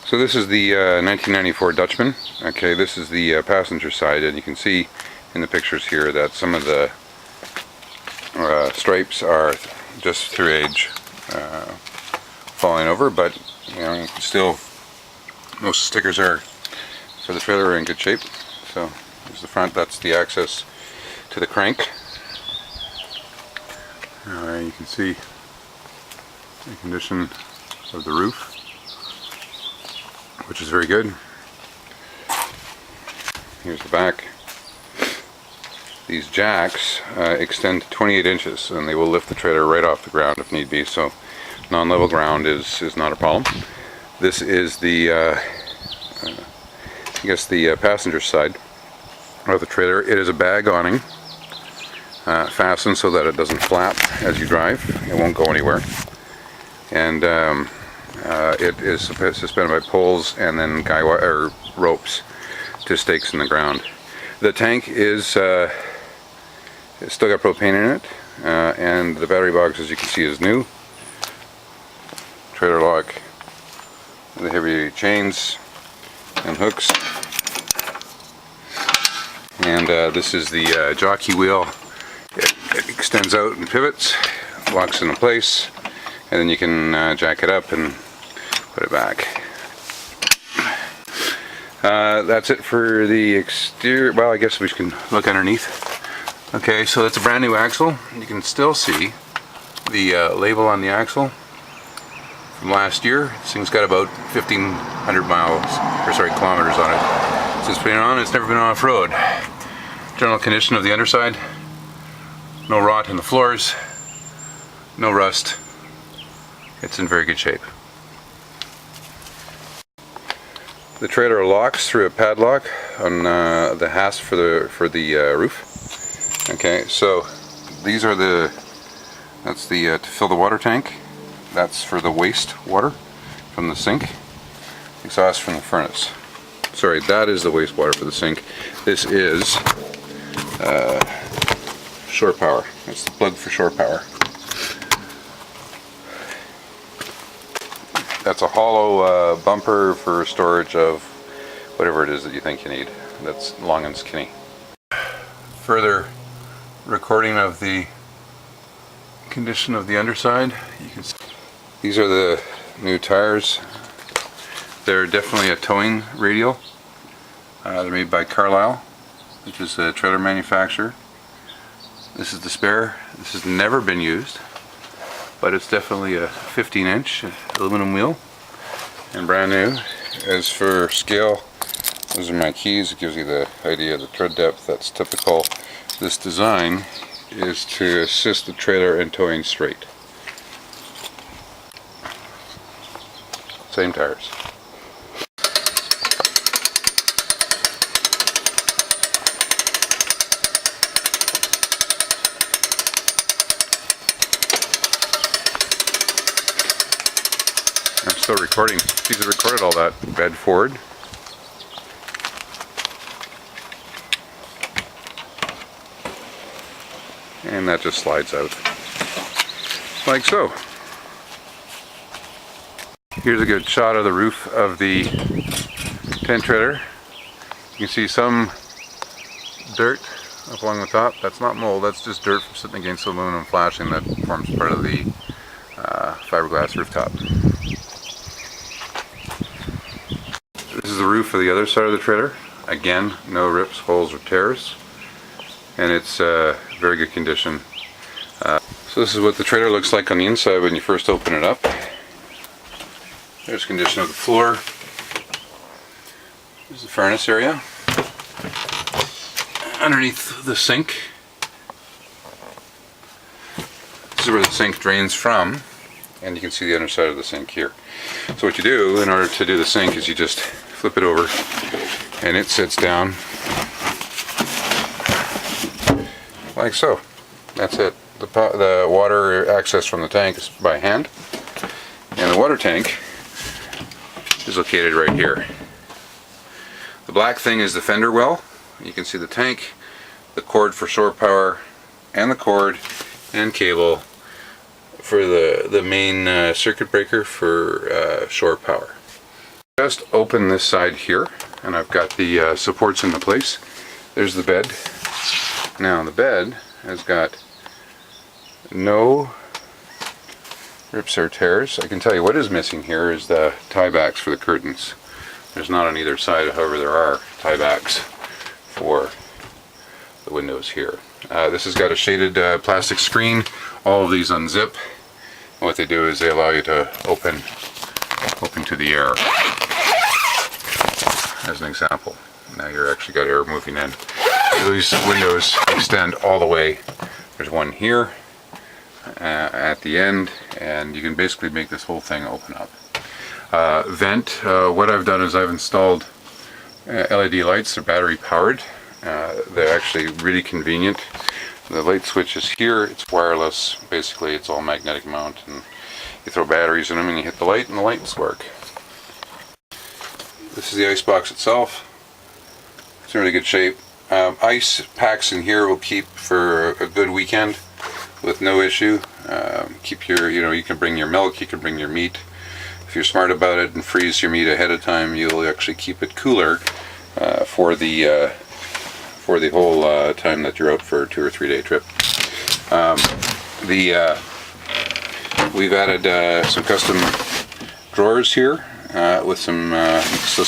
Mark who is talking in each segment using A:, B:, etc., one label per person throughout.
A: So this is the 1994 Dutchman. Okay, this is the passenger side, and you can see in the pictures here that some of the stripes are just through age falling over, but you know, you can still, most stickers are for the trailer are in good shape. So there's the front, that's the access to the crank. You can see the condition of the roof, which is very good. Here's the back. These jacks extend to 28 inches, and they will lift the trailer right off the ground if need be, so non-level ground is not a problem. This is the I guess the passenger side of the trailer. It is a bag awning, fastened so that it doesn't flap as you drive. It won't go anywhere, and it is suspended by poles and then guy wire ropes to stakes in the ground. The tank is still got propane in it, and the battery box, as you can see, is new. Trailer lock, the heavy chains and hooks, and this is the jockey wheel. It extends out and pivots, locks into place, and then you can jack it up and put it back. That's it for the exterior. Well, I guess we can look underneath. Okay, so that's a brand new axle. You can still see the label on the axle from last year. This thing's got about 1,500 kilometers on it. Since putting it on, it's never been off-road. General condition of the underside: no rot in the floors, no rust. It's in very good shape. The trailer locks through a padlock on the hasp for the roof. Okay, so these are that's the to fill the water tank. That's for the waste water from the sink. Exhaust from the furnace. Sorry, that is the wastewater for the sink. This is shore power. That's the plug for shore power. That's a hollow bumper for storage of whatever it is that you think you need. That's long and skinny. Further recording of the condition of the underside. You can see these are the new tires. They're definitely a towing radial. They're made by Carlisle, which is a trailer manufacturer. This is the spare. This has never been used, but it's definitely a 15-inch aluminum wheel and brand new. As for scale, those are my keys. It gives you the idea of the tread depth. That's typical. This design is to assist the trailer in towing straight. Same tires. I'm still recording. These have recorded all that. Bed forward. And that just slides out. Like so. Here's a good shot of the roof of the tent trailer. You can see some dirt up along the top. That's not mold, that's just dirt from sitting against the aluminum flashing that forms part of the fiberglass rooftop. This is the roof of the other side of the trailer. Again, no rips, holes, or tears. And it's very good condition. So this is what the trailer looks like on the inside when you first open it up. There's condition of the floor. There's the furnace area. Underneath the sink. This is where the sink drains from, and you can see the underside of the sink here. So what you do in order to do the sink is you just flip it over and it sits down like so. That's it. The water access from the tank is by hand, and the water tank is located right here. The black thing is the fender well. You can see the tank, the cord for shore power, and the cord and cable for the main circuit breaker for shore power. Just open this side here, and I've got the supports into place. There's the bed. Now the bed has got no rips or tears. I can tell you what is missing here is the tie backs for the curtains. There's not on either side, however there are tie backs for the windows here. This has got a shaded plastic screen. All of these unzip. What they do is they allow you to open to the air. As an example. Now you're actually got air moving in. These windows extend all the way. There's one here at the end, and you can basically make this whole thing open up. Vent, what I've done is I've installed LED lights. They're battery powered. They're actually really convenient. The light switch is here. It's wireless. Basically it's all magnetic mount, and you throw batteries in them and you hit the light and the lights work. This is the ice box itself. It's in really good shape. Ice packs in here will keep for a good weekend with no issue. Keep your, you can bring your milk, you can bring your meat. If you're smart about it and freeze your meat ahead of time, you'll actually keep it cooler for the whole time that you're out for a 2 or 3 day trip. We've added some custom drawers here with some.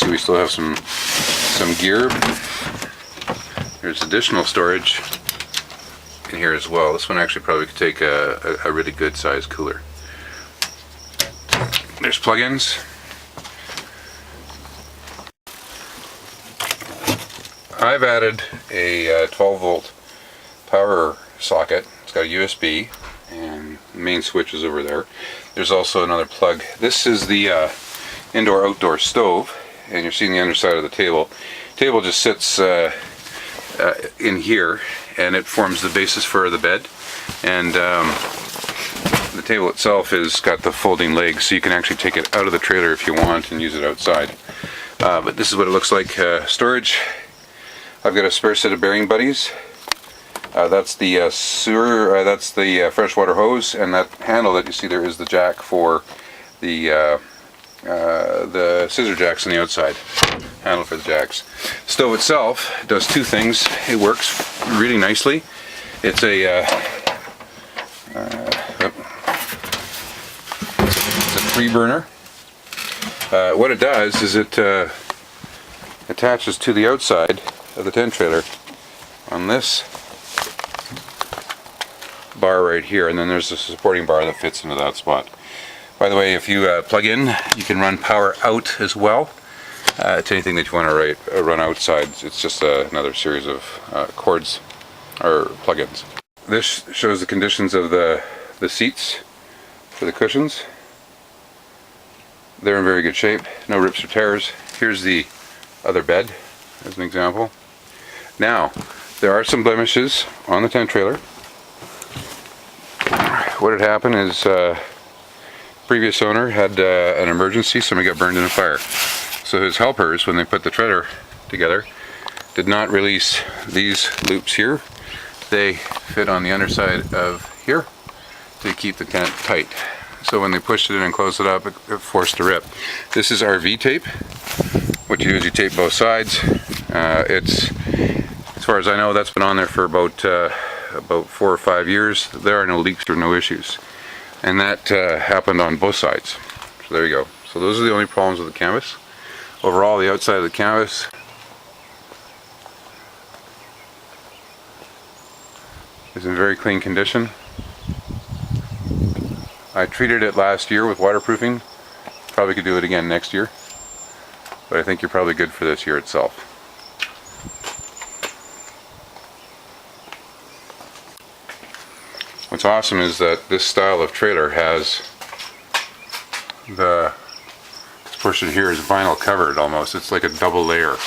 A: We still have some gear. There's additional storage in here as well. This one actually probably could take a really good size cooler. There's plug-ins. I've added a 12 volt power socket. It's got a USB and the main switch is over there. There's also another plug. This is the indoor-outdoor stove, and you're seeing the underside of the table. The table just sits in here, and it forms the basis for the bed. And the table itself has got the folding legs, so you can actually take it out of the trailer if you want and use it outside. But this is what it looks like. Storage. I've got a spare set of bearing buddies. That's the sewer. That's the freshwater hose, and that handle that you see there is the jack for the scissor jacks on the outside. Handle for the jacks. Stove itself does two things. It works really nicely. It's a 3-burner. What it does is it attaches to the outside of the tent trailer on this bar right here, and then there's a supporting bar that fits into that spot. By the way, if you plug in, you can run power out as well to anything that you want to run outside. It's just another series of cords or plug-ins. This shows the conditions of the seats for the cushions. They're in very good shape, no rips or tears. Here's the other bed as an example. Now, there are some blemishes on the tent trailer. What had happened is previous owner had an emergency. Somebody got burned in a fire. So his helpers, when they put the trailer together, did not release these loops here. They fit on the underside of here to keep the tent tight. So when they pushed it in and closed it up, it forced to rip. This is RV tape. What you do is you tape both sides. It's, as far as I know, that's been on there for about 4 or 5 years. There are no leaks or no issues. And that happened on both sides. So there you go. So those are the only problems with the canvas. Overall, the outside of the canvas is in very clean condition. I treated it last year with waterproofing. Probably could do it again next year. But I think you're probably good for this year itself. What's awesome is that this style of trailer has the portion here is vinyl covered almost. It's like a double layer.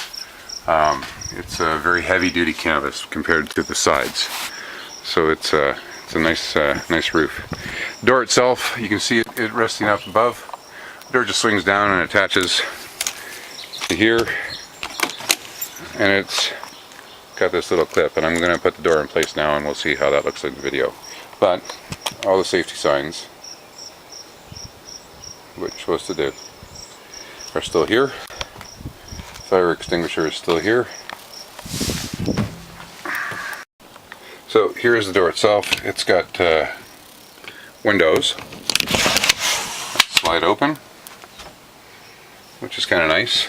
A: It's a very heavy duty canvas compared to the sides. So it's a nice nice roof. The door itself, you can see it resting up above. The door just swings down and attaches to here. And it's got this little clip, and I'm going to put the door in place now and we'll see how that looks like in the video. But all the safety signs, what you're supposed to do. are still here. Fire extinguisher is still here. So here's the door itself. It's got windows that slide open, which is kind of nice.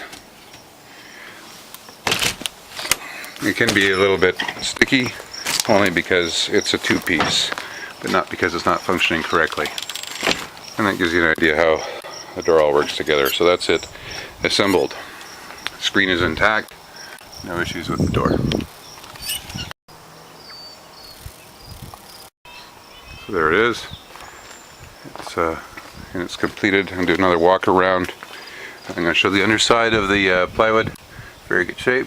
A: It can be a little bit sticky, only because it's a two-piece, but not because it's not functioning correctly. And that gives you an idea how the door all works together. So that's it assembled. Screen is intact, no issues with the door. So there it is. It's completed. I'm going to do another walk around. I'm going to show the underside of the plywood. Very good shape.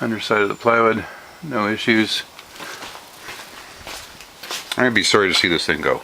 A: Underside of the plywood, no issues. I'd be sorry to see this thing go.